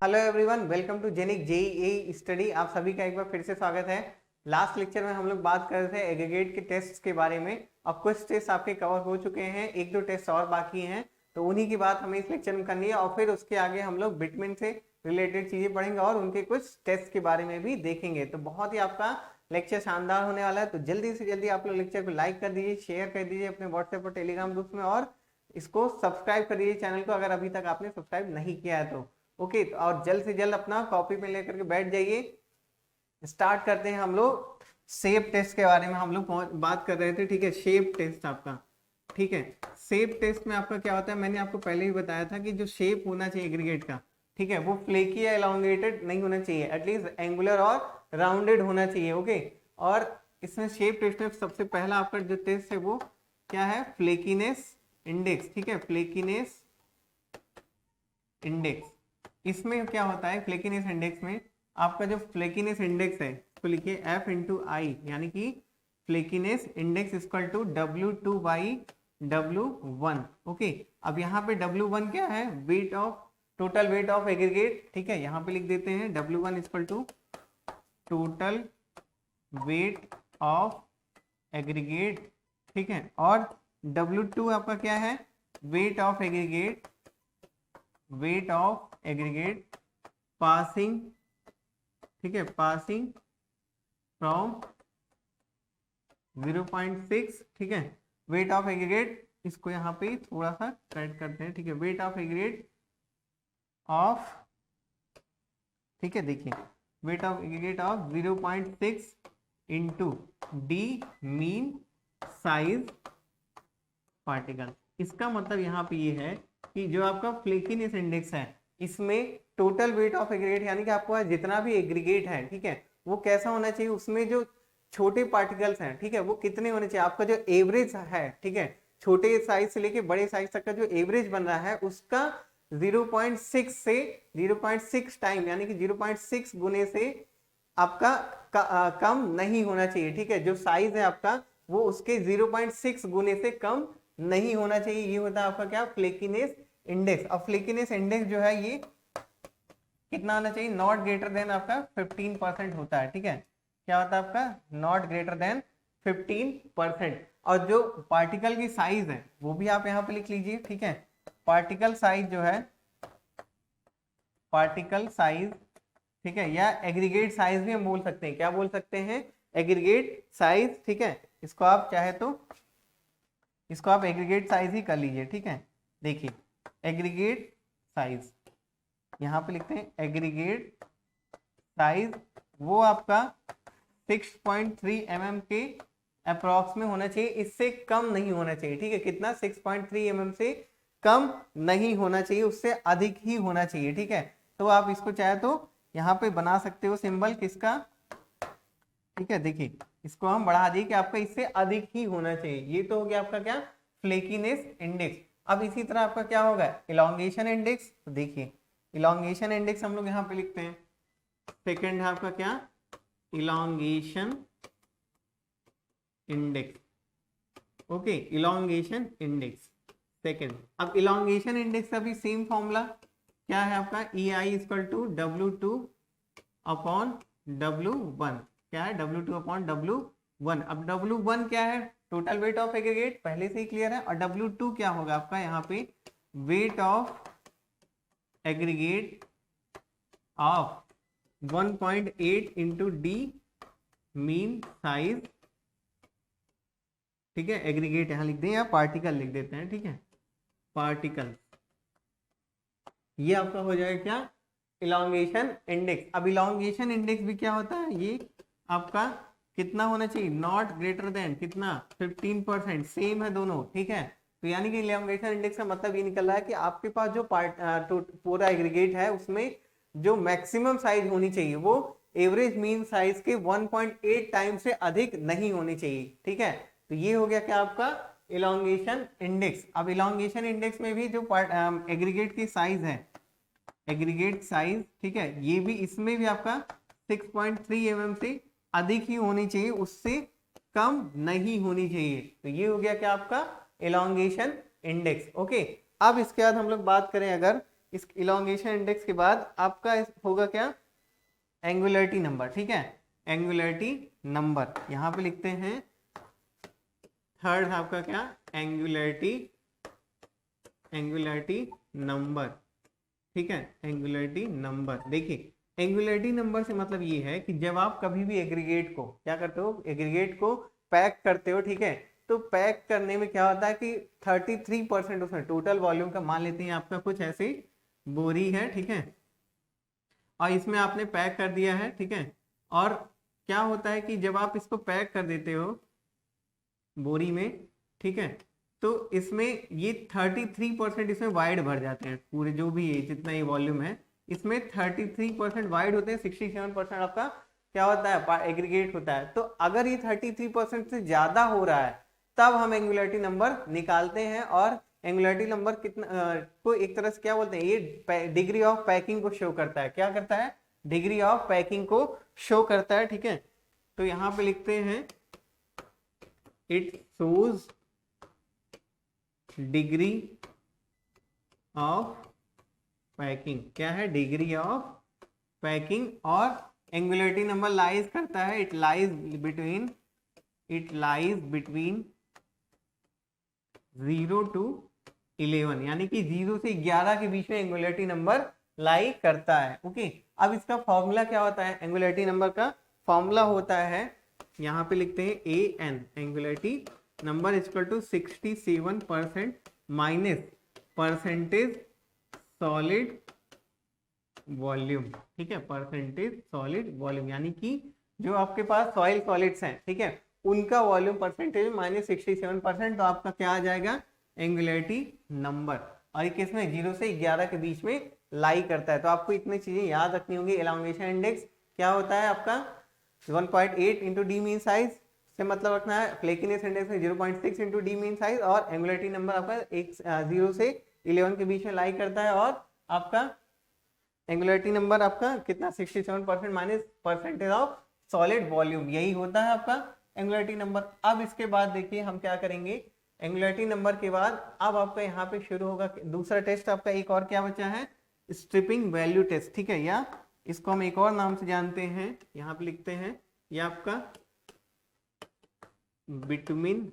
Hello everyone, welcome to जेनिक JEE study. आप सभी का एक बार फिर से स्वागत है। लास्ट लेक्चर में हम लोग बात कर रहे थे एग्रीगेट के टेस्ट के बारे में। अब कुछ टेस्ट आपके कवर हो चुके हैं, एक दो टेस्ट और बाकी हैं, तो उन्हीं की बात हमें इस लेक्चर में करनी है। और फिर उसके आगे हम लोग बिटमेन से रिलेटेड चीजें पढ़ेंगे और उनके कुछ टेस्ट के बारे में भी देखेंगे। तो बहुत ही आपका लेक्चर शानदार होने वाला है। तो जल्दी से जल्दी आप लोग लेक्चर को लाइक कर दीजिए, शेयर कर दीजिए अपने व्हाट्सएप और टेलीग्राम ग्रुप में, और इसको सब्सक्राइब कर दीजिए चैनल को अगर अभी तक आपने सब्सक्राइब नहीं किया है तो। ओके, और जल्द से जल्द अपना कॉपी पे लेकर के बैठ जाइए। स्टार्ट करते हैं हम लोग। शेप टेस्ट के बारे में हम लोग बात कर रहे थे, ठीक है। शेप टेस्ट आपका, ठीक है। शेप टेस्ट में आपका क्या होता है, मैंने आपको पहले ही बताया था कि जो शेप होना चाहिए एग्रीगेट का, ठीक है, वो फ्लेकी या एलोंगेटेड नहीं होना चाहिए, एटलीस्ट एंगुलर और राउंडेड होना चाहिए। ओके, और इसमें शेप टेस्ट में सबसे पहला आपका जो टेस्ट है वो क्या है, फ्लेकीनेस इंडेक्स, ठीक है, फ्लेकीनेस इंडेक्स। इसमें क्या होता है, फ्लेकीनेस इंडेक्स में आपका जो फ्लेकीनेस इंडेक्स है तो लिखिए F इंटू आई, यानी कि flakiness index equal to W2 by W1। Okay, अब यहाँ पे W1 क्या है, weight of, total weight of aggregate, ठीक है। यहाँ पे लिख देते हैं W1 equal to total weight of aggregate, ठीक है। और W2 आपका क्या है, weight of aggregate, weight of aggregate passing, ठीक है, पासिंग फ्रॉम 0.6, ठीक है। वेट ऑफ एग्रीगेट, इसको यहाँ पे थोड़ा सा करेक्ट करते हैं, ठीक है। वेट ऑफ एग्रीगेट ऑफ, ठीक है, देखिए wait of aggregate of 0.6 into D mean size particle. इसका मतलब यहाँ पे ये है कि जो आपका फ्लेकीनेस इंडेक्स है, इसमें टोटल वेट ऑफ एग्रीगेट, यानी कि आपको जितना भी एग्रीगेट है, ठीक है, वो कैसा होना चाहिए, उसमें जो छोटे पार्टिकल्स हैं, ठीक है, वो कितने होने चाहिए। आपका जो एवरेज है, ठीक है, छोटे साइज से लेके बड़े साइज तक का जो एवरेज बन रहा है उसका 0.6 से 0.6 टाइम, यानी कि 0.6 गुने से आपका कम नहीं होना चाहिए, ठीक है। जो साइज है आपका वो उसके 0.6 गुने से कम नहीं होना चाहिए। ये होता है आपका क्या, फ्लेकीनेस इंडेक्स। अब फ्लेकीनेस इंडेक्स जो है ये कितना होना चाहिए, नॉट ग्रेटर देन आपका 15% होता है, ठीक है। क्या होता है आपका, नॉट ग्रेटर देन 15%। और जो पार्टिकल की साइज है वो भी आप यहाँ पे लिख लीजिए, ठीक है। पार्टिकल साइज जो है, पार्टिकल साइज, ठीक है, या एग्रीगेट साइज भी हम बोल सकते हैं। क्या बोल सकते हैं, एग्रीगेट साइज, ठीक है। इसको आप चाहे तो इसको आप एग्रीगेट साइज ही कर लीजिए, ठीक है। देखिए एग्रीगेट साइज, यहाँ पे लिखते हैं एग्रीगेट साइज, वो आपका 6.3 mm के अप्रॉक्स में होना चाहिए, इससे कम नहीं होना चाहिए, ठीक है। कितना, 6.3 mm से कम नहीं होना चाहिए, उससे अधिक ही होना चाहिए, ठीक है। तो आप इसको चाहे तो यहाँ पे बना सकते हो सिंबल किसका, ठीक है। देखिए इसको हम बढ़ा दिए कि आपका इससे अधिक ही होना चाहिए। ये तो हो गया आपका क्या, फ्लेकीनेस इंडेक्स। अब इसी तरह आपका क्या होगा, इलोंगेशन इंडेक्स। तो देखिए इलोंगेशन इंडेक्स हम लोग यहाँ पे लिखते हैं, सेकंड है आपका क्या, elongation index. Okay, elongation index second. अब इलोंगेशन इंडेक्स का भी सेम फॉर्मूला क्या है आपका, E I equal to W2 upon W1। क्या है, W2 अपॉन W1। अब W1 क्या है, टोटल वेट ऑफ एग्रीगेट, पहले से ही क्लियर है। और W2 क्या होगा आपका, यहाँ पे wait of aggregate of 1.8 into D mean size, ठीक है। एग्रीगेट यहाँ लिख दें या पार्टिकल लिख देते हैं, ठीक है, पार्टिकल। ये आपका हो जाएगा क्या, इलोंगेशन इंडेक्स। अब इलोंगेशन इंडेक्स भी क्या होता है, ये आपका कितना होना चाहिए, नॉट ग्रेटर देन कितना, 15%, सेम है दोनों, ठीक है। तो यानी कि इलोंगेशन इंडेक्स का मतलब ये निकल रहा है कि आपके पास जो पूरा एग्रीगेट है उसमें जो मैक्सिमम साइज होनी चाहिए वो एवरेज मीन साइज के 1.8 टाइम से अधिक नहीं होनी चाहिए, ठीक है। तो ये हो गया क्या आपका इलोंगेशन इंडेक्स। अब इलोंगेशन इंडेक्स में भी जो एग्रीगेट की साइज है, एग्रीगेट साइज, ठीक है, ये भी इसमें भी आपका 6.3 mm से अधिक ही होनी चाहिए, उससे कम नहीं होनी चाहिए। तो ये हो गया क्या आपका इलोंगेशन इंडेक्स। ओके, अब इसके बाद हम लोग बात करें अगर इस इलोंगेशन इंडेक्स के बाद आपका होगा क्या, एंगुलरिटी नंबर, ठीक है, एंगुलरिटी नंबर यहाँ पे लिखते हैं। थर्ड आपका क्या, एंगुलरिटी नंबर, ठीक है, एंगुलरिटी नंबर। देखिए एंगुलरिटी नंबर से मतलब ये है कि जब आप कभी भी एग्रीगेट को क्या करते हो, एग्रीगेट को पैक करते हो, ठीक है, तो पैक करने में क्या होता है कि 33% उसमें टोटल वॉल्यूम का, मान लेते हैं आपका कुछ ऐसी बोरी है, ठीक है, और इसमें आपने पैक कर दिया है, ठीक है, और क्या होता है कि जब आप इसको पैक कर देते हो बोरी में, ठीक है, तो इसमें ये 33% इसमें वाइड भर जाते हैं, पूरे जो भी है जितना ये वॉल्यूम है इसमें 33% वाइड होते हैं, 67% आपका क्या होता है, एग्रीगेट होता है। तो अगर ये 33% से ज्यादा हो रहा है तब हम एंगुलरिटी नंबर निकालते हैं, और एंगुलरिटी नंबर कितना को एक तरह से क्या बोलते हैं, ये डिग्री ऑफ पैकिंग को शो करता है, क्या करता है, डिग्री ऑफ पैकिंग को शो करता है, ठीक है। तो यहाँ पे लिखते हैं it shows degree of packing, क्या है, डिग्री ऑफ पैकिंग, और एंगुलरिटी नंबर लाइज करता है, इट लाइज बिटवीन 0 to 11, यानी कि 0 से 11 के बीच में एंगुलरिटी नंबर लाई करता है। ओके, अब इसका फॉर्मूला क्या होता है, एंगुलरिटी नंबर का फॉर्मूला होता है, यहाँ पे लिखते हैं AN, angularity number equal to 67% minus percentage solid volume, ठीक है, परसेंटेज सॉलिड वॉल्यूम, यानी कि जो आपके पास सॉइल सॉलिड्स हैं, ठीक है, उनका वॉल्यूम परसेंटेज माइनस 67%, तो आपका क्या आ जाएगा, एंगुलरिटी नंबर, और एक इसमें 0 से 11 के बीच में लाई करता है। तो आपको इतनी चीजें याद रखनी होंगी। एलोंगेशन इंडेक्स क्या होता है आपका 1.8 इंटू डी मीन साइज से मतलब रखना है, फ्लेकीनेस इंडेक्स में 0.6 इंटू डी मीन साइज, और एंगुलरिटी नंबर आपका 0 से 11 के बीच में लाई करता है, और आपका एंगुलरिटी नंबर आपका कितना 67% minus percentage of solid volume, यही होता है आपका एंगुलरिटी नंबर। अब इसके बाद देखिए हम क्या करेंगे, एंगुलरिटी नंबर के बाद अब आपका यहाँ पे शुरू होगा दूसरा टेस्ट आपका, एक और क्या बचा है, स्ट्रिपिंग वैल्यू टेस्ट, ठीक है, या इसको हम एक और नाम से जानते हैं, यहाँ पे लिखते हैं ये आपका बिटुमिन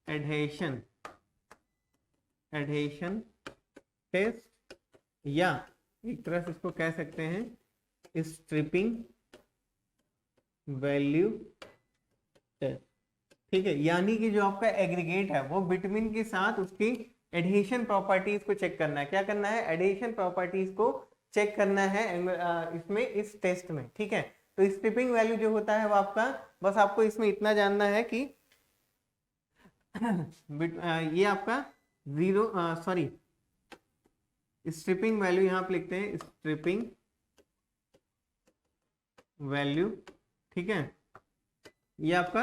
एडहेशन टेस्ट, या एक तरह से इसको कह सकते हैं स्ट्रिपिंग वैल्यू टेस्ट, ठीक है, यानी कि जो आपका एग्रीगेट है वो बिटुमिन के साथ उसकी एडहेशन प्रॉपर्टीज को चेक करना है, क्या करना है, एडहेशन प्रॉपर्टीज को चेक करना है इसमें, इस टेस्ट में, ठीक है। तो स्ट्रिपिंग वैल्यू जो होता है वो आपका, बस आपको इसमें इतना जानना है कि ये आपका स्ट्रिपिंग वैल्यू यहाँ पे लिखते हैं, स्ट्रिपिंग वैल्यू, ठीक है, ये आपका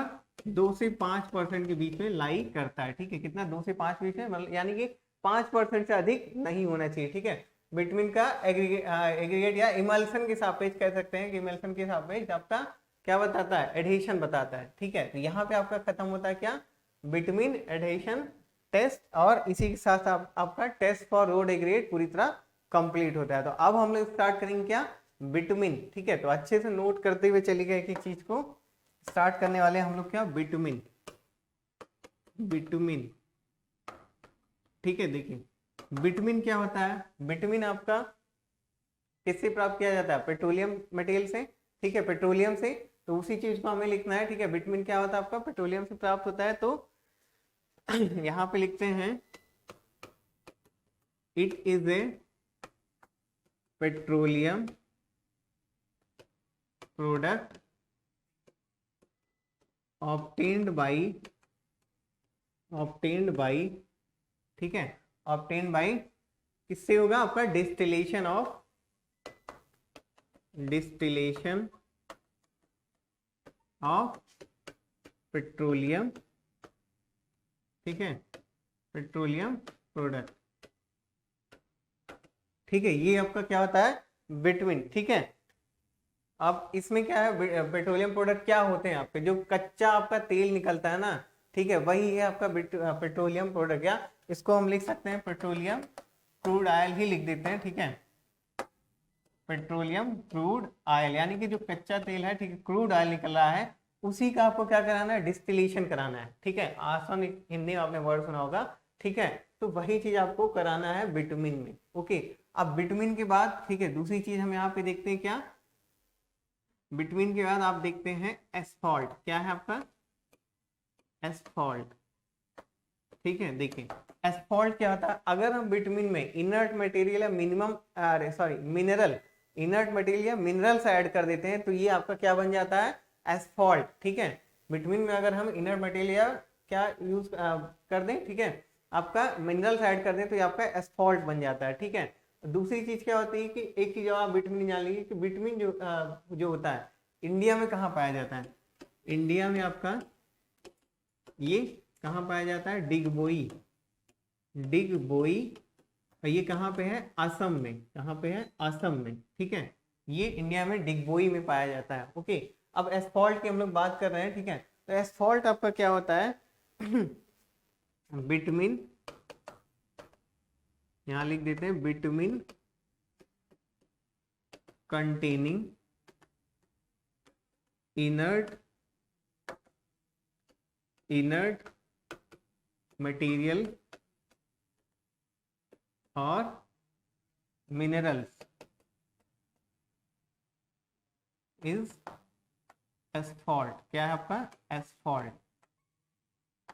2 से 5% के बीच में लाई करता है, ठीक है, कितना 2 से 5 बीच में, मतलब यानी कि 5% से अधिक नहीं होना चाहिए, ठीक है। बिटवीन का एग्रीगेट या इमल्सन के सापेक्ष कह सकते हैं कि इमल्सन के सापेक्ष आपका क्या बताता है, एडहेशन बताता है, ठीक है। तो यहाँ पे आपका खत्म होता है क्या, बिटवीन एडहेशन टेस्ट, और इसी के साथ आपका टेस्ट फॉर रोड एग्रीगेट पूरी तरह कंप्लीट होता है। तो अब हम लोग स्टार्ट करेंगे क्या, बिटुमिन, ठीक है। तो अच्छे से नोट करते हुए चलिएगा, एक एक चीज को स्टार्ट करने वाले हम लोग क्या, बिटुमिन, ठीक है। देखिए बिटुमिन क्या होता है, बिटुमिन आपका किससे प्राप्त किया जाता है, पेट्रोलियम मटेरियल से, ठीक है, पेट्रोलियम से, तो उसी चीज को हमें लिखना है, ठीक है। बिटुमिन क्या होता है आपका, पेट्रोलियम से प्राप्त होता है, तो यहाँ पे लिखते हैं it is a petroleum product obtained by, ठीक है, obtained by किससे होगा आपका, डिस्टिलेशन ऑफ पेट्रोलियम, ठीक है, पेट्रोलियम प्रोडक्ट, ठीक है। ये आपका क्या होता है, बिटुमिन, ठीक है। अब इसमें क्या है, पेट्रोलियम प्रोडक्ट क्या होते हैं आपके, जो कच्चा आपका तेल निकलता है ना, ठीक है, वही है आपका पेट्रोलियम प्रोडक्ट, या इसको हम लिख सकते हैं पेट्रोलियम क्रूड ऑयल ही लिख देते हैं, ठीक है, पेट्रोलियम क्रूड ऑयल, यानी कि जो कच्चा तेल है, ठीक है, क्रूड ऑयल निकल रहा है, उसी का आपको क्या कराना है, डिस्टिलेशन कराना है, ठीक है, आसान हिंदी में आपने वर्ड सुना होगा, ठीक है, तो वही चीज आपको कराना है बिटुमिन में। ओके, अब बिटुमिन के बाद, ठीक है, दूसरी चीज हम यहाँ पे देखते हैं क्या, बिटुमिन के बाद आप देखते हैं एस्फॉल्ट, क्या है आपका एस्फॉल्ट, ठीक है, देखिए एस्फॉल्ट क्या होता है, अगर हम बिटुमिन में इनर्ट मटेरियल या मिनिमम मिनरल, इनर्ट मटेरियल या मिनरल्स ऐड कर देते हैं तो ये आपका क्या बन जाता है, एस्फॉल्ट, ठीक है, बिटुमिन में अगर हम इनर्ट मटेरियल या क्या यूज कर दें, ठीक है, आपका मिनरल्स ऐड कर दें तो ये आपका एस्फॉल्ट बन जाता है, ठीक है। दूसरी चीज क्या होती है कि एक चीज आप बिटुमिन जान लीजिए कि बिटुमिन जो होता है इंडिया में कहाँ पाया जाता है, इंडिया में आपका ये कहाँ पाया जाता है, डिगबोई, डिगबोई, और ये कहाँ पे है, असम में, कहाँ पे है, असम में, ठीक है, ये इंडिया में डिगबोई में पाया जाता है। ओके, अब एस्फॉल्ट की हम लोग बात कर रहे हैं, ठीक है, तो एस्फॉल्ट आपका क्या होता है बिटुमिन, यहां लिख देते हैं बिटुमिन कंटेनिंग इनर्ट मटेरियल और मिनरल्स इज एस्फॉल्ट, क्या है आपका एस्फॉल्ट,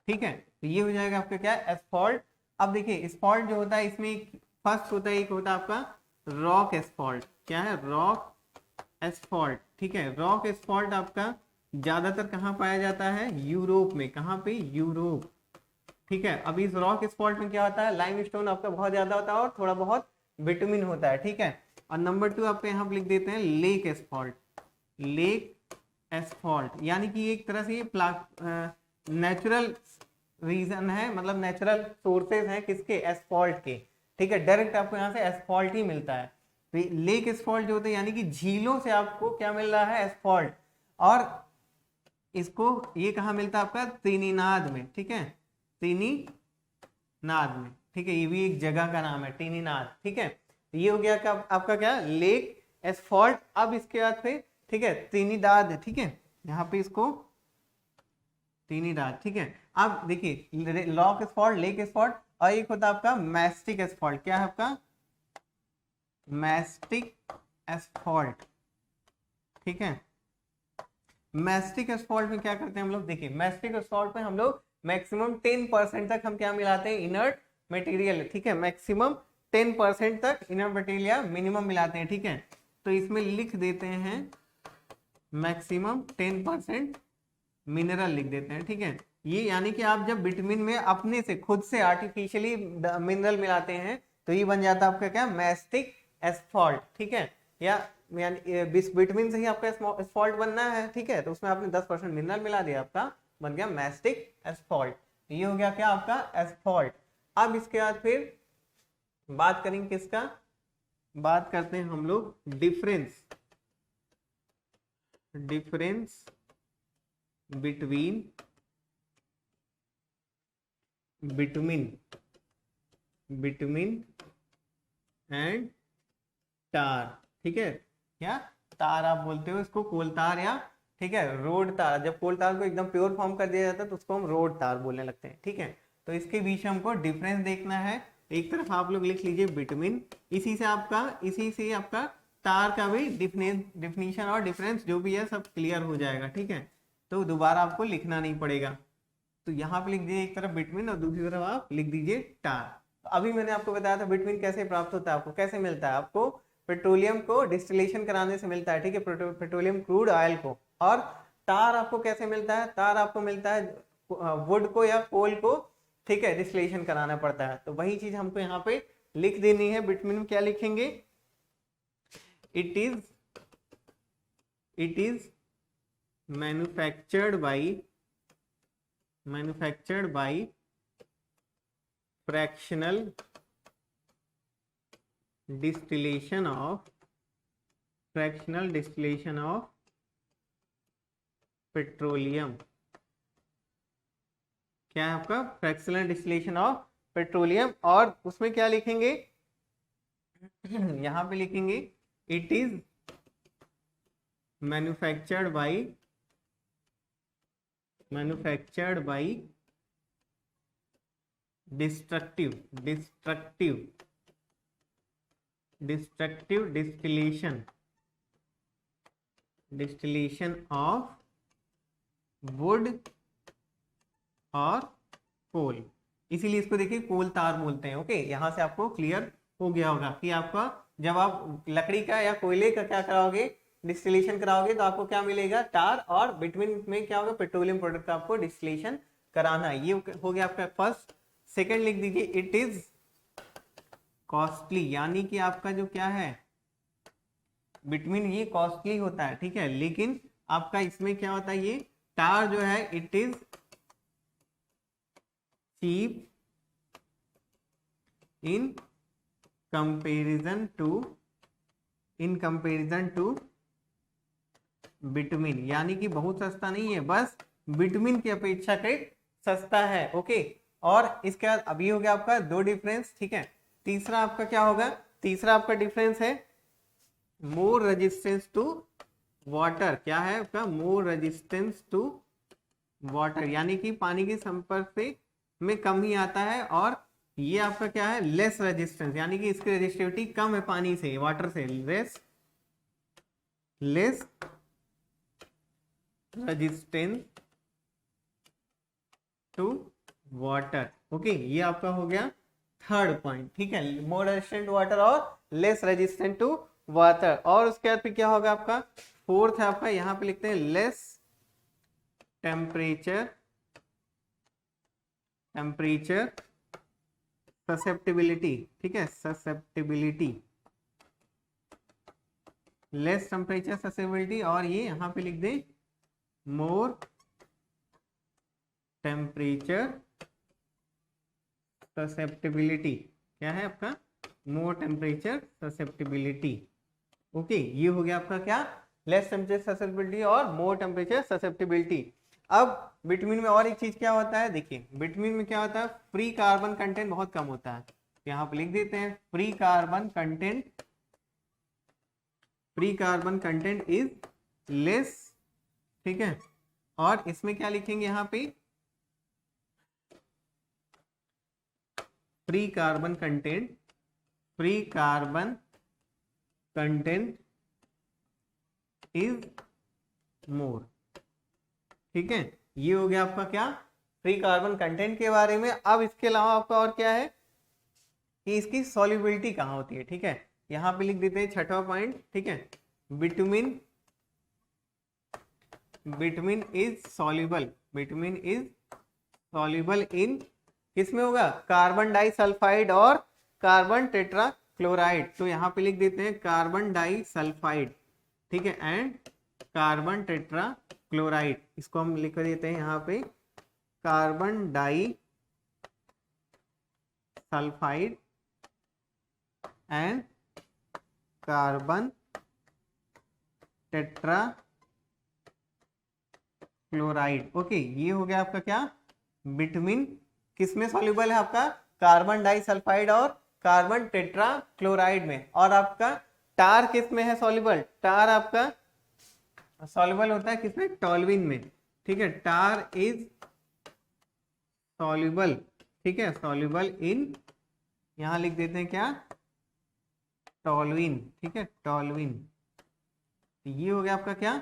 ठीक है, तो ये हो जाएगा आपका क्या एस्फॉल्ट। अब देखिए एस्फॉल्ट जो होता है इसमें फर्स्ट होता है, एक होता है आपका रॉक एस्फॉल्ट, क्या है, रॉक एस्फॉल्ट, ठीक है, रॉक एस्फॉल्ट आपका ज्यादातर कहाँ पाया जाता है, यूरोप में, कहाँ पे, यूरोप, ठीक है। अब इस रॉक एस्फॉल्ट में क्या होता है, लाइमस्टोन आपका बहुत ज्यादा होता है और थोड़ा बहुत बिटुमिन होता है, ठीक है। और नंबर 2 आपको यहाँ लिख देते हैं लेक एस्फॉल्ट, लेक एस्फॉल्ट, यानी कि एक तरह से ये नेचुरल रीजन है, मतलब नेचुरल सोर्सेज हैं किसके, एस्फॉल्ट के, ठीक है, डायरेक्ट आपको यहाँ से एस्फॉल्ट ही मिलता है। तो लेक एस्फॉल्ट जो होते हैं यानी कि झीलों से आपको क्या मिल रहा है, एस्फॉल्ट, और इसको ये कहाँ मिलता है आपका, त्रिनिनाद में, ठीक है, त्रिनिनाद में, ठीक है, ये भी एक जगह का नाम है त्रिनिनाद, ठीक है। ये हो गया आपका क्या, लेक एस्फॉल्ट। अब इसके बाद फिर, ठीक है, त्रिनिदाद, ठीक है, यहाँ पे इसको त्रिनिदाद, ठीक है। अब देखिए लॉक एस्फॉल्ट, लेक एस्फॉल्ट, और एक होता है आपका मैस्टिक एस्फॉल्ट, क्या है आपका मैस्टिक एस्फॉल्ट, ठीक है। मैस्टिक एस्फॉल्ट में क्या करते हैं हम लोग, देखिए मैस्टिक एस्फॉल्ट में हम लोग मैक्सिमम 10% तक हम क्या मिलाते हैं, इनर्ट मटेरियल, ठीक है, मैक्सिमम 10% तक इनर्ट मटेरियल मिनिमम मिलाते हैं, ठीक है। तो इसमें लिख देते हैं मैक्सिमम 10% मिनरल लिख देते हैं, ठीक है। ये यानी कि आप जब बिटुमिन में अपने से खुद से आर्टिफिशियली मिनरल मिलाते हैं तो ये बन जाता है आपका क्या, मैस्टिक एस्फॉल्ट, ठीक है, या यानी बिटुमिन से ही आपका एस्फॉल्ट बनना है, ठीक है, तो उसमें आपने 10% मिनरल मिला दिया, आपका बन गया मैस्टिक एस्फॉल्ट। ये हो गया क्या आपका एस्फॉल्ट। अब इसके बाद फिर बात करेंगे किसका, बात करते हैं हम लोग डिफरेंस बिटवीन बिटुमिन एंड टार, ठीक है, क्या तार आप बोलते हो इसको, कोल तार, या ठीक है रोड तार, जब कोल तार को एकदम प्योर फॉर्म कर दिया जाता है तो उसको हम रोड तार बोलने लगते हैं, ठीक है। तो इसके बीच में हमको डिफरेंस देखना है, एक तरफ आप लोग लिख लीजिए बिटुमिन, इसी से आपका तार का भी डिफिनीशन और डिफरेंस जो भी है सब क्लियर हो जाएगा, ठीक है, तो दोबारा आपको लिखना नहीं पड़ेगा। तो यहाँ पे लिख दीजिए एक तरफ बिटुमिन और दूसरी तरफ आप लिख दीजिए टार। अभी मैंने आपको बताया था बिटुमिन कैसे प्राप्त होता है, आपको कैसे मिलता है, आपको पेट्रोलियम को डिस्टिलेशन कराने से मिलता है, ठीक है, पेट्रोलियम क्रूड ऑयल को। और टार आपको कैसे मिलता है, तार आपको मिलता है वुड को या कोल को, ठीक है, डिस्टिलेशन कराना पड़ता है। तो वही चीज हमको यहाँ पे लिख देनी है, बिटुमिन में क्या लिखेंगे, it is manufactured by fractional distillation of petroleum, क्या है आपका फ्रैक्शनल डिस्टिलेशन ऑफ पेट्रोलियम। और उसमें क्या लिखेंगे, यहाँ पे लिखेंगे it is manufactured by destructive distillation of would और कोल, इसीलिए इसको देखिए कोल तार बोलते हैं। ओके, यहाँ से आपको क्लियर हो गया होगा कि आपका जब आप लकड़ी का या कोयले का क्या कराओगे, डिस्टिलेशन कराओगे, तो आपको क्या मिलेगा, टार, और बिटवीन में क्या होगा, पेट्रोलियम प्रोडक्ट का आपको डिस्टिलेशन कराना है। ये हो गया आपका फर्स्ट। सेकंड लिख दीजिए इट इज कॉस्टली, यानी कि आपका जो क्या है बिटवीन, ये कॉस्टली होता है, ठीक है, लेकिन आपका इसमें क्या होता है, ये टार जो है it is cheap in comparison to bitumen, यानी कि बहुत सस्ता नहीं है, बस बिटवीन की अपेक्षाकृत सस्ता है। ओके, और इसके बाद अभी हो गया आपका दो डिफरेंस, ठीक है। तीसरा आपका क्या होगा, तीसरा आपका डिफरेंस है मोर रेजिस्टेंस टू वाटर। क्या है आपका, मोर रेजिस्टेंस टू वाटर, यानी कि पानी के संपर्क से में कम ही आता है, और ये आपका क्या है, लेस रेजिस्टेंस, यानी कि इसकी रेजिस्टिविटी कम है पानी से, वाटर से, less resistance to water. Okay, ये आपका हो गया थर्ड पॉइंट, ठीक है, मोर रेजिस्टेंट टू वाटर और लेस रेजिस्टेंट टू वाटर। और उसके बाद फिर क्या होगा आपका, फोर्थ है आपका, यहां पे लिखते हैं लेस टेम्परेचर ससेप्टिबिलिटी, ठीक है, ससेप्टिबिलिटी, लेस टेम्परेचर ससेप्टिबिलिटी, और ये यहां पे लिख दे मोर टेम्परेचर ससेप्टिबिलिटी। क्या है आपका, मोर टेम्परेचर ससेप्टिबिलिटी। ओके, ये हो गया आपका क्या, लेस टेम्परेचर ससेप्टिबिलिटी और मोर टेम्परेचर ससेप्टिबिलिटी। अब बिटवीन में और एक चीज क्या होता है, देखिए बिटवीन में क्या होता है, फ्री कार्बन कंटेंट बहुत कम होता है, यहाँ पे लिख देते हैं free carbon content is less, ठीक है। और इसमें क्या लिखेंगे यहाँ पे, free carbon content is more, ठीक है। ये हो गया आपका क्या, फ्री कार्बन कंटेंट के बारे में। अब इसके अलावा आपका और क्या है कि इसकी सॉल्युबिलिटी कहाँ होती है, ठीक है, यहाँ पे लिख देते हैं छठवां पॉइंट, ठीक है, बिटवीन इज सॉल्युबल इन, किसमें होगा, कार्बन डाइसल्फाइड और कार्बन टेट्राक्लोराइड। तो यहाँ पे लिख देते हैं कार्बन डाइसल्फाइड, ठीक है, एंड कार्बन टेट्राक्लोराइड, इसको हम लिख देते हैं यहाँ पे carbon disulphide and carbon tetrachloride. Okay, ये हो गया आपका क्या, बिटवीन, किसमें सॉल्युबल है आपका, कार्बन डाइसल्फाइड और कार्बन टेट्राक्लोराइड में। और आपका टार किस में है सॉल्युबल, टार आपका सॉल्युबल होता है किसमें, टॉल्यूइन में, ठीक है, टार इज सॉल्युबल, ठीक है, सॉल्युबल इन, यहां लिख देते हैं क्या, टॉल्यूइन, ठीक है, टॉल्यूइन। ये हो गया आपका क्या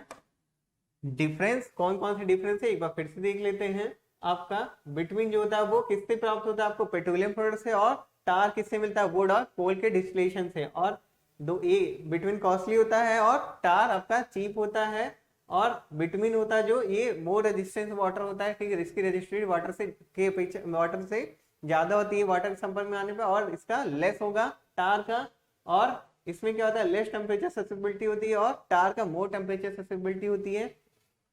डिफरेंस। कौन कौन से डिफरेंस है एक बार फिर से देख लेते हैं। आपका बिटवीन जो होता है वो किससे प्राप्त होता है, आपको पेट्रोलियम प्रोडक्ट से, और टार किससे मिलता है, वुड और कोल के डिस्टिलेशन से। और दो ए बिटवीन कॉस्टली होता है और टार आपका चीप होता है, और बिटवीन होता है जो ये मोर रेजिस्टेंस वाटर होता है, ठीक है, इसकी रेजिस्टेंस वाटर से के अपेक्षा वाटर से ज्यादा होती है वाटर के संपर्क में आने पर, और इसका लेस होगा टार का। और इसमें क्या होता है, लेस टेम्परेचर ससेप्टिबिलिटी होती है, और टार का मोर टेम्परेचर ससेप्टिबिलिटी होती है।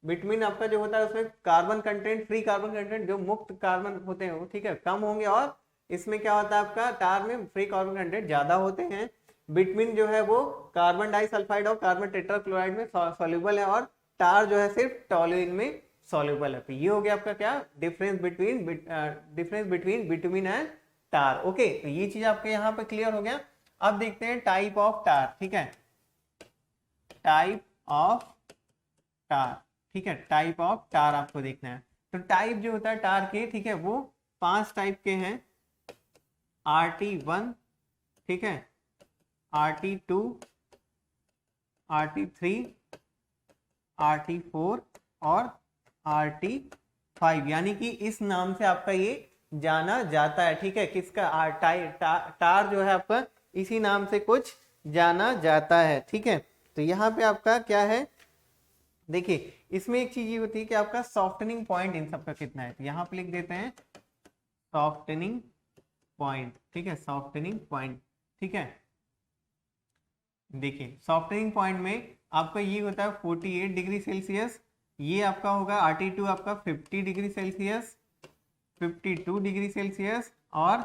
बिटवीन आपका जो होता है उसमें carbon content, free carbon content, जो मुक्त कार्बन होते हैं वो, ठीक है, कम होंगे, और इसमें क्या होता है आपका टार में फ्री कार्बन कंटेंट ज्यादा होते हैं। बिटवीन जो है वो कार्बन डाइसल्फाइड और कार्बन टेट्राक्लोराइड में सॉल्युबल है, और टार जो है सिर्फ टॉल्यूइन में सॉल्युबल है। तो ये हो गया आपका क्या difference between between and tar. Okay, तो ये चीज आपके यहाँ पे क्लियर हो गया। अब देखते हैं टाइप ऑफ टार, ठीक है, टाइप ऑफ टार, ठीक है, टाइप ऑफ टार आपको देखना है। तो टाइप जो होता है टार के, ठीक है, वो 5 टाइप के हैं, RT1, ठीक है, RT2, RT3, RT4 और RT5, यानी कि इस नाम से आपका ये जाना जाता है, ठीक है, किसका टार जो है आपका इसी नाम से कुछ जाना जाता है, ठीक है। तो यहाँ पे आपका क्या है, देखिए इसमें एक चीज ये होती है कि आपका सॉफ्टनिंग पॉइंट इन सब का कितना है, तो यहाँ पे लिख देते हैं सॉफ्टनिंग पॉइंट, ठीक है, सॉफ्टनिंग पॉइंट, ठीक है। देखिए सॉफ्टनिंग पॉइंट में आपका ये होता है 48 डिग्री सेल्सियस, ये आपका होगा RT2 आपका 50 डिग्री सेल्सियस, 52 डिग्री सेल्सियस और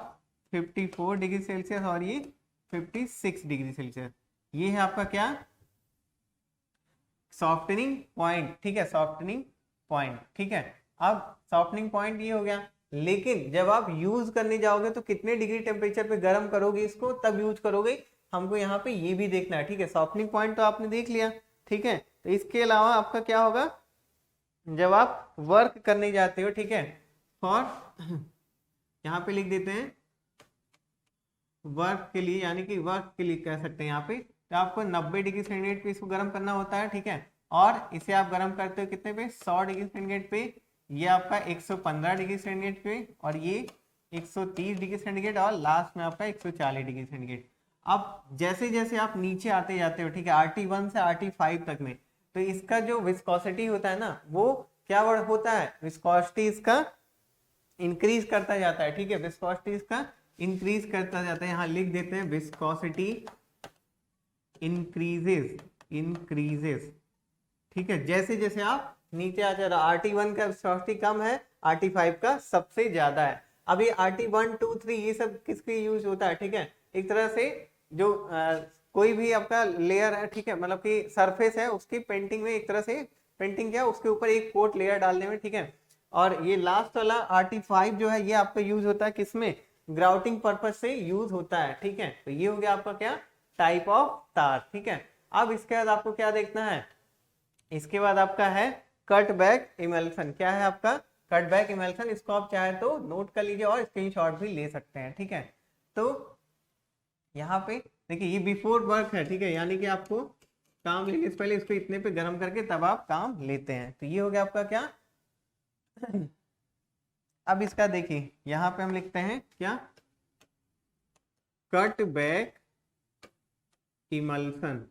54 डिग्री सेल्सियस और ये 56 डिग्री सेल्सियस, ये है आपका क्या, सॉफ्टनिंग पॉइंट, ठीक है, सॉफ्टनिंग पॉइंट, ठीक है। अब सॉफ्टनिंग पॉइंट ये हो गया, लेकिन जब आप यूज करने जाओगे तो कितने डिग्री टेम्परेचर पे गर्म करोगे इसको, तब यूज करोगे, हमको यहाँ पे ये भी देखना है, ठीक है। सॉफ्टनिंग पॉइंट तो आपने देख लिया, ठीक है। तो इसके अलावा आपका क्या होगा, जब आप वर्क करने जाते हो, ठीक है, फॉर यहाँ पे लिख देते हैं वर्क के लिए, यानी कि वर्क के लिए कह सकते हैं यहाँ पे, तो आपको 90 डिग्री सेंटीग्रेड पे इसको गर्म करना होता है, ठीक है। और इसे आप गर्म करते हो कितने पे, 100 डिग्री सेंटीग्रेड पे, ये आपका 115 डिग्री सेंटीग्रेड पे, और ये 130 डिग्री सेंटीग्रेड, और लास्ट में आपका 140 डिग्री सेंटीग्रेड। अब जैसे जैसे आप नीचे आते जाते हो, ठीक है, RT1 से RT5 तक में, तो इसका जो विस्कोसिटी होता है ना, वो क्या होता है, विस्कोसिटी इसका इंक्रीज करता जाता है, ठीक है, विस्कोसिटी इसका इंक्रीज करता जाता है, यहाँ लिख देते हैं विस्कोसिटी इंक्रीजेस, ठीक है, जैसे जैसे आप नीचे आ जा रहा, RT1 का विस्कोसिटी कम है, RT5 का सबसे ज्यादा है। अभी RT1, 2, 3 ये सब किसके यूज होता है, ठीक है, एक तरह से जो कोई भी आपका लेयर है, ठीक है, मतलब कि सरफेस है, उसकी पेंटिंग में एक तरह से पेंटिंग क्या, उसके ऊपर एक कोट लेयर डालने में, ठीक है। और ये लास्ट वाला RT5 जो है, ये आपका यूज होता है किसमें, ग्राउटिंग पर्पज से यूज होता है, ठीक है। तो ये हो गया आपका क्या, टाइप ऑफ तार, ठीक है। अब इसके बाद आपको क्या देखना है, इसके बाद आपका है कट बैक इमल्सन, क्या है आपका, कट बैक इमल्सन, इसको आप चाहे तो नोट कर लीजिए और स्क्रीनशॉट भी ले सकते हैं, ठीक है। तो यहाँ पे देखिए ये बिफोर वर्क है, ठीक है, यानी कि आपको काम लेने से पहले इसको इतने पे गर्म करके तब आप काम लेते हैं। तो ये हो गया आपका क्या अब इसका देखिए यहाँ पे हम लिखते हैं क्या, कट बैक इमल्सन,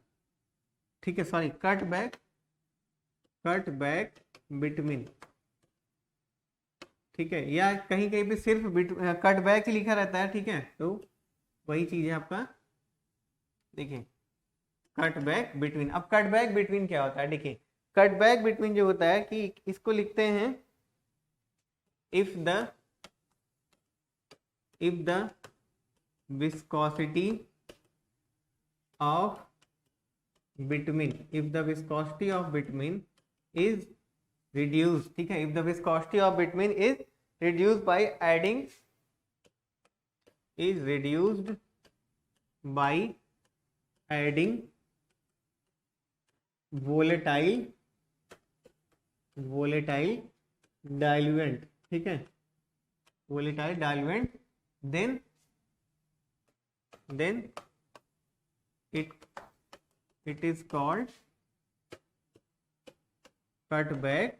ठीक है, सॉरी कट बैक बिटवीन, ठीक है, या कहीं कहीं पे सिर्फ कट बैक ही लिखा रहता है, ठीक है, तो वही चीज है आपका। देखिए कट बैक बिटवीन, अब कट बैक बिटवीन क्या होता है, देखिए कट बैक बिटवीन जो होता है कि इसको लिखते हैं if the viscosity of bitumen is reduced, ठीक है, if the viscosity of bitumen is reduced by adding volatile diluent, ठीक है, volatile diluent, then it is called cut back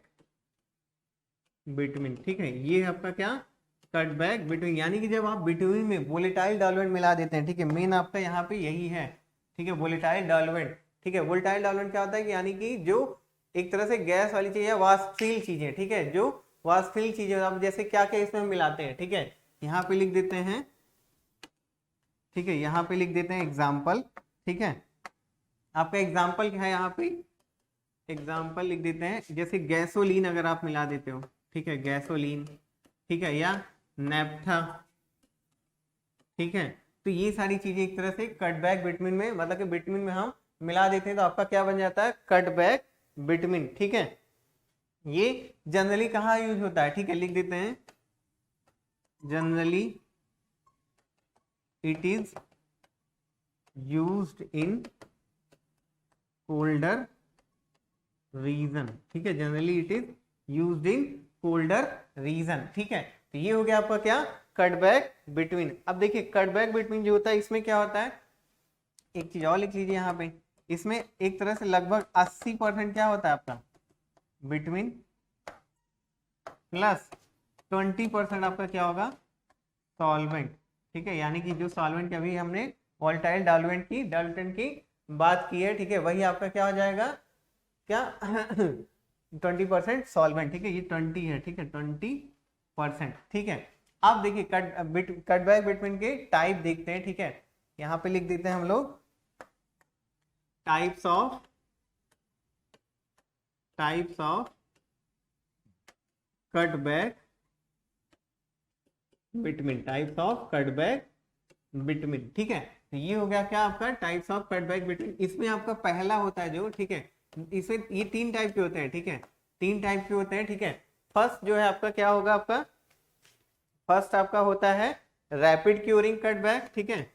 between, ठीक है। ये है आपका क्या, कट बैक बिटवीन, यानी कि जब आप बिटवीन में वोलेटाइल डायलुएंट मिला देते हैं, ठीक है, मेन आपका यहाँ पे यही है, ठीक है, वोलेटाइल डायलुएंट, ठीक है। वोलेटाइल डायलुएंट क्या होता है कि यानी कि जो एक तरह से गैस वाली चीज है, वाष्पशील चीजें, ठीक है, जो वाष्पशील चीजें, आप जैसे क्या क्या इसमें मिलाते हैं, ठीक है, यहाँ पे लिख देते हैं, ठीक है, यहाँ पे लिख देते हैं एग्जाम्पल, ठीक है, आपका एग्जाम्पल क्या है, यहाँ पे एग्जाम्पल लिख देते हैं, जैसे गैसोलीन अगर आप मिला देते हो, ठीक है, गैसोलीन, ठीक है, या नेफ्था, ठीक है, तो ये सारी चीजें एक तरह से कट बैक बिटवीन में, मतलब कि बिटवीन में हम मिला देते हैं, तो आपका क्या बन जाता है, कट बैक बिटवीन, ठीक है। ये जनरली कहाँ यूज होता है, ठीक है, लिख देते हैं generally it is used in colder region, ठीक है, generally it is used in colder region, ठीक है। तो ये हो गया आपका क्या, कट बैक बिटवीन। अब देखिए कट बैक बिटवीन जो होता है इसमें क्या होता है, एक चीज और लिख लीजिए यहाँ पे, इसमें एक तरह से लगभग 80% क्या होता है आपका बिटवीन, प्लस 20% आपका क्या होगा सॉल्वेंट, ठीक है। यानी कि जो सॉल्वेंट अभी हमने वोलेटाइल डाल्टन की बात की है, ठीक है, वही आपका क्या हो जाएगा क्या 20% सॉल्वेंट, ठीक है, ये 20 है, ठीक है, 20%, ठीक है। अब देखिए कट बैक बिटवीन के टाइप देखते हैं, ठीक है, यहाँ पे लिख देते हैं हम लोग types of cut back between, types of cut back between, ठीक है। तो ये हो गया क्या आपका types of cut back between. इसमें आपका पहला होता है जो, ठीक है, इसमें ये 3 टाइप के होते हैं, ठीक है, 3 टाइप के होते हैं, ठीक है। फर्स्ट जो है आपका क्या होगा, आपका फर्स्ट आपका होता है रैपिड क्यूरिंग कट बैक, ठीक है,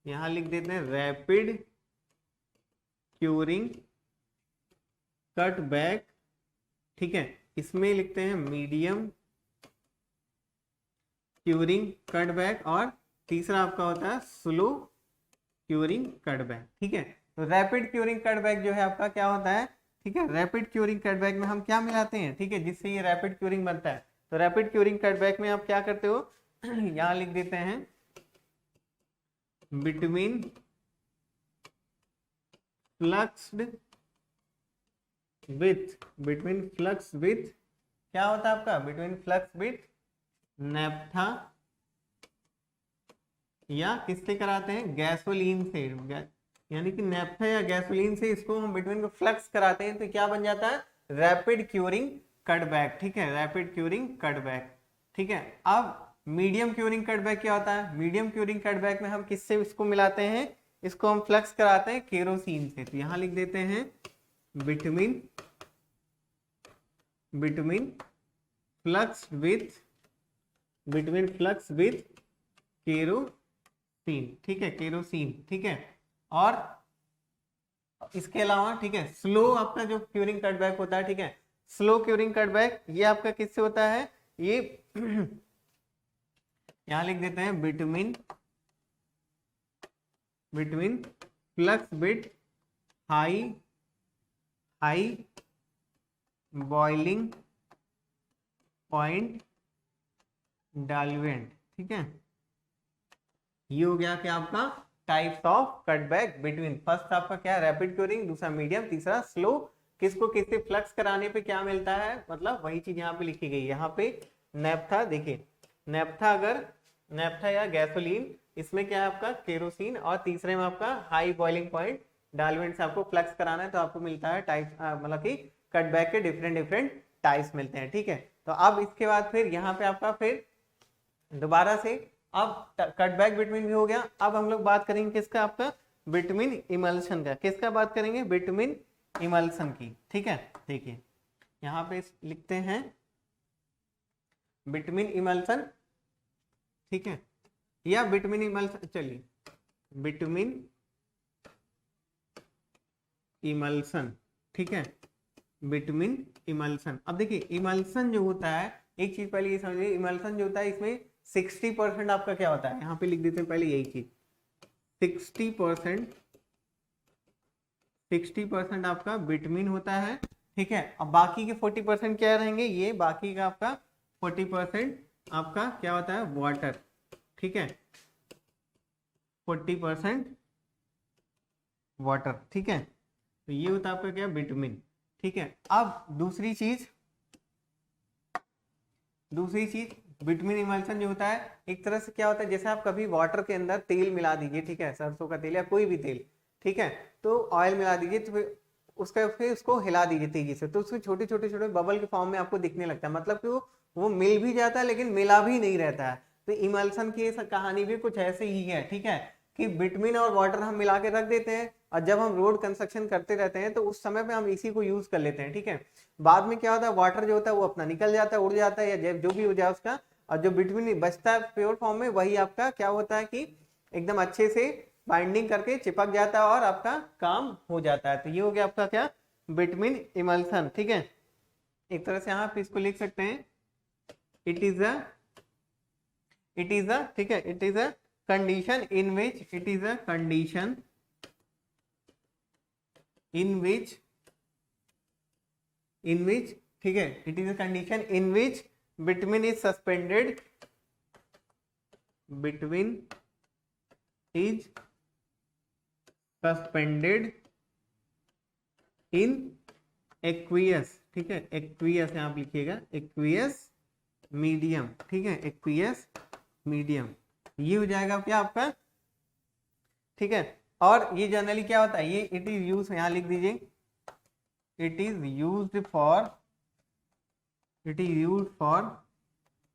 यहां लिख देते हैं रैपिड क्यूरिंग कट बैक, ठीक है। इसमें लिखते हैं मीडियम क्यूरिंग कट बैक, और तीसरा आपका होता है स्लो क्यूरिंग कट बैक, ठीक है। तो रैपिड क्यूरिंग कट बैक जो है आपका क्या होता है, ठीक है, रैपिड क्यूरिंग कट बैक में हम क्या मिलाते हैं, ठीक है, जिससे ये रैपिड क्यूरिंग बनता है। तो रैपिड क्यूरिंग कट बैक में आप क्या करते हो यहां लिख देते हैं बिटवीन फ्लक्स्ड विथ क्या होता है आपका बिटवीन फ्लक्स विथ नेफ्था, या किससे कराते हैं गैसोलीन से, यानी कि नेफ्था या गैसोलीन से इसको हम बिटवीन को फ्लक्स कराते हैं, तो क्या बन जाता है रैपिड क्यूरिंग कट बैक, ठीक है, रैपिड क्यूरिंग कट बैक, ठीक है। अब मीडियम क्यूरिंग कट बैक क्या होता है, मीडियम क्यूरिंग कट बैक में हम किससे इसको मिलाते हैं, इसको हम फ्लक्स कराते हैं केरोसिन से। तो यहां लिख देते हैं बिटवीन फ्लक्स विथ केरोसिन, ठीक है, केरोसिन, ठीक है। और इसके अलावा, ठीक है, स्लो आपका जो क्यूरिंग कट बैक होता है, ठीक है, स्लो क्यूरिंग कट बैक ये आपका किससे होता है, ये यहां लिख देते हैं between flux with high boiling point diluent, ठीक है। ये हो गया क्या आपका types of cut back between. First आपका क्या रैपिड क्यूरिंग, दूसरा मीडियम, तीसरा स्लो। किसको किससे फ्लक्स कराने पे क्या मिलता है, मतलब वही चीज यहाँ पे लिखी गई। यहाँ पे नेफ्था, देखिए नेफ्था या गैसोलीन, इसमें क्या है आपका केरोसिन, और तीसरे में आपका हाई बॉइलिंग पॉइंट डाइल्यूएंट से आपको फ्लक्स कराना है, तो आपको मिलता है टाइप, मतलब कि कट बैक के डिफरेंट टाइप्स मिलते हैं, ठीक है। तो अब इसके बाद फिर यहाँ पे आपका फिर दोबारा से अब कट बैक बिटवीन भी हो गया। अब हम लोग बात करेंगे किसका, आपका बिटवीन इमल्शन का। किसका बात करेंगे, बिटवीन इमल्शन की, ठीक है। देखिए यहाँ पे लिखते हैं बिटवीन इमल्शन, ठीक है, या बिटवीन इमल्शन, चलिए बिटवीन इमल्शन, ठीक है, बिटवीन इमल्शन। अब देखिए इमल्शन जो होता है, एक चीज पहले ये समझिए, इमल्शन जो होता है इसमें 60% आपका क्या होता है, यहाँ पे लिख देते हैं पहले यही चीज, 60% आपका बिटवीन होता है, ठीक है। अब बाकी के 40% क्या रहेंगे, ये बाकी का आपका 40% आपका क्या होता है वाटर, ठीक है, 40% वाटर, ठीक है। तो ये होता है आपका क्या बिटवीन, ठीक है। अब दूसरी चीज बिटवीन इमल्शन जो होता है, एक तरह से क्या होता है, जैसे आप कभी वाटर के अंदर तेल मिला दीजिए, ठीक है, सरसों का तेल या कोई भी तेल, ठीक है, तो ऑयल मिला दीजिए, तो फिर उसको हिला दीजिए तेजी से, तो उसके छोटे छोटे बबल के फॉर्म में आपको दिखने लगता है, मतलब कि वो मिल भी जाता है लेकिन मिला भी नहीं रहता है। तो इमल्शन की कहानी भी कुछ ऐसे ही है, ठीक है, कि बिटवीन और वाटर हम मिला के रख देते हैं, और जब हम रोड कंस्ट्रक्शन करते रहते हैं तो उस समय पे हम इसी को यूज कर लेते हैं, ठीक है। बाद में क्या होता है, वाटर जो होता है वो अपना निकल जाता है, उड़ जाता है, या जो भी हो जाए उसका, और जो बिटवीन बचता है प्योर फॉर्म में, वही आपका क्या होता है कि एकदम अच्छे से बाइंडिंग करके चिपक जाता है और आपका काम हो जाता है। तो ये हो गया आपका क्या, बिटवीन इमल्सन। ठीक है, एक तरह से यहाँ पे इसको लिख सकते हैं, इट इज अ ठीक है, it is a condition in which, it is a condition in which ठीक है, it is a condition in which between is suspended, between is suspended in aqueous। ठीक है, aqueous यहाँ आप लिखिएगा, aqueous मीडियम। ठीक है, aqueous मीडियम, ये हो जाएगा क्या आपका। ठीक है, और ये जनरली क्या होता है, ये इट इज यूज, यहाँ लिख दीजिए, it is used for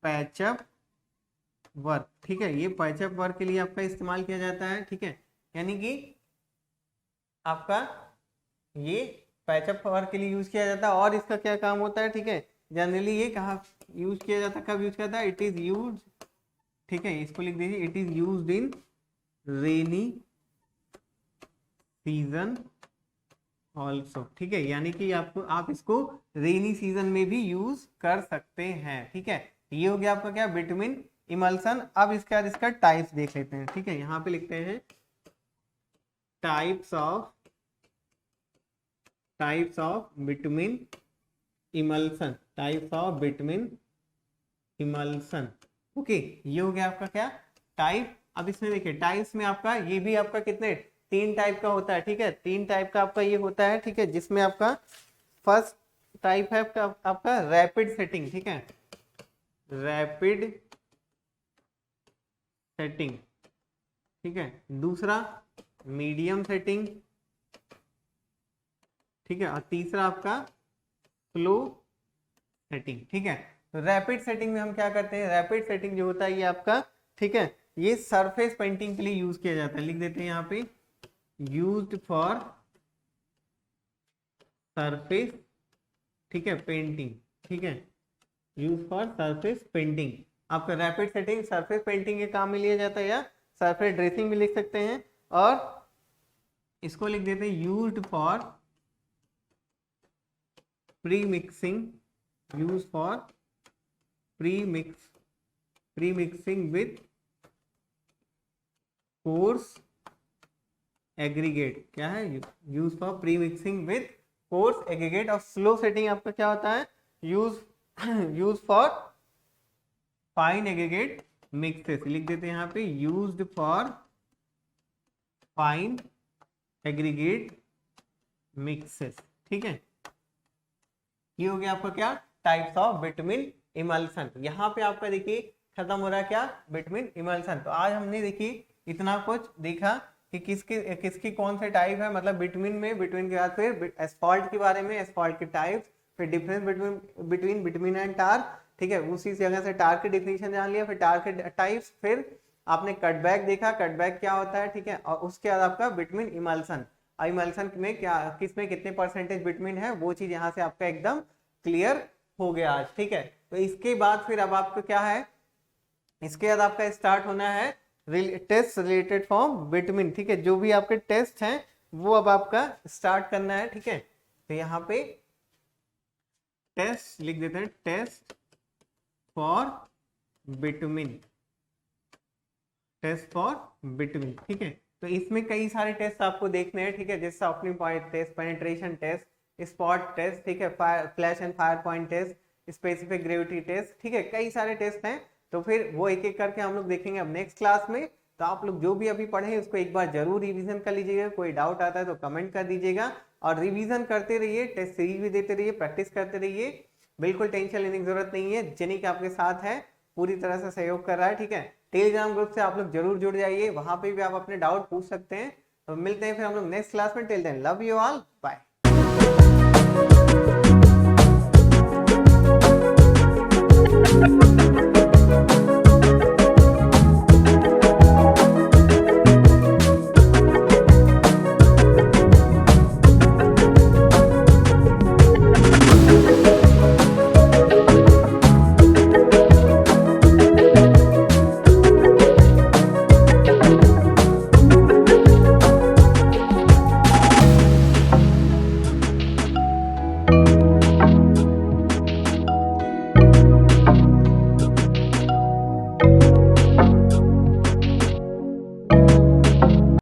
patch up work. ठीक है, ये पैचअप वर्क के लिए आपका इस्तेमाल किया जाता है। ठीक है, यानी कि आपका ये पैचअप वर्क के लिए यूज किया जाता है। और इसका क्या काम होता है, ठीक है, जनरली ये कहाँ यूज किया जाता है, कब यूज किया जाता है, इट इज यूज, ठीक है, इसको लिख दीजिए, it is used in rainy season also. ठीक है, यानी कि आप इसको रेनी सीजन में भी यूज कर सकते हैं। ठीक है, ये हो गया आपका क्या, बिटवीन इमल्सन। अब इसके बाद इसका टाइप्स देख लेते हैं। ठीक है, यहाँ पे लिखते हैं types of between emulsion, types of between emulsion. Okay, ये हो गया आपका क्या, टाइप। अब इसमें देखिए टाइप्स में आपका ये भी आपका कितने, 3 टाइप का होता है। ठीक है, 3 टाइप का आपका ये होता है। ठीक है, जिसमें आपका फर्स्ट टाइप है आपका रैपिड सेटिंग। ठीक है, रैपिड सेटिंग। ठीक है, दूसरा मीडियम सेटिंग। ठीक है, और तीसरा आपका स्लो सेटिंग। ठीक है, तो रैपिड सेटिंग में हम क्या करते हैं, रैपिड सेटिंग जो होता है ये आपका, ठीक है, ये सरफेस पेंटिंग के लिए यूज किया जाता है। लिख देते हैं यहाँ पे, यूज्ड फॉर सरफेस, ठीक है, पेंटिंग। ठीक है, यूज फॉर सरफेस पेंटिंग। आपका रैपिड सेटिंग सरफेस पेंटिंग के काम में लिया जाता है, या सरफेस ड्रेसिंग भी लिख सकते हैं। और इसको लिख देते हैं used for pre mixing, use for pre mixing with coarse aggregate. क्या है, use for pre mixing with coarse aggregate. और स्लो सेटिंग आपका क्या होता है, use for fine aggregate mixes. लिख देते हैं यहाँ पे, used for fine aggregate mixes. ठीक है, ये हो गया आपका क्या, टाइप्स ऑफ बिटवीन इमल्सन। यहाँ पे आपका देखिए खत्म हो रहा है क्या, बिटवीन इमल्सन। तो आज हमने देखिए इतना कुछ देखा कि किसकी कौन से टाइप है, मतलब बिटवीन के बाद फिर एस्फॉल्ट के बारे में, एस्फॉल्ट के टाइप्स, फिर डिफरेंस बिटवीन एंड टार। ठीक है, उसी जगह से टार की डिफिनेशन जान लिया, फिर टार के टाइप्स, फिर आपने कटबैक देखा, कटबैक क्या होता है। ठीक है, और उसके बाद आपका बिटवीन इमल्सन, इमल्सन में क्या, किसमें कितने परसेंटेज बिटवीन है, वो चीज यहाँ से आपका एकदम क्लियर हो गया आज। ठीक है, तो इसके बाद फिर अब आपका क्या है, इसके बाद आपका स्टार्ट होना है टेस्ट रिलेटेड फ्रॉम बिटवीन। ठीक है, जो भी आपके टेस्ट हैं वो अब आपका स्टार्ट करना है। ठीक है, तो यहाँ पे टेस्ट लिख देते हैं, test for bitumen, test for bitumen. ठीक है, तो इसमें कई सारे टेस्ट आपको देखने हैं। ठीक है, जैसे opening point test, penetration test, spot test, ठीक है, flash and fire point test, specific gravity test. ठीक है, कई सारे टेस्ट हैं, तो फिर वो एक एक करके हम लोग देखेंगे अब नेक्स्ट क्लास में। तो आप लोग जो भी अभी पढ़े उसको एक बार जरूर रिवीजन कर लीजिएगा। कोई डाउट आता है तो कमेंट कर दीजिएगा, और रिवीजन करते रहिए, टेस्ट सीरीज भी देते रहिए, प्रैक्टिस करते रहिए। बिल्कुल टेंशन लेने की जरूरत नहीं है, जेनिक आपके साथ है, पूरी तरह से सहयोग कर रहा है। ठीक है, टेलीग्राम ग्रुप से आप लोग जरूर जुड़ जाइए, वहां पे भी आप अपने डाउट पूछ सकते हैं। तो मिलते हैं फिर हम लोग नेक्स्ट क्लास में। Till then love you all, bye.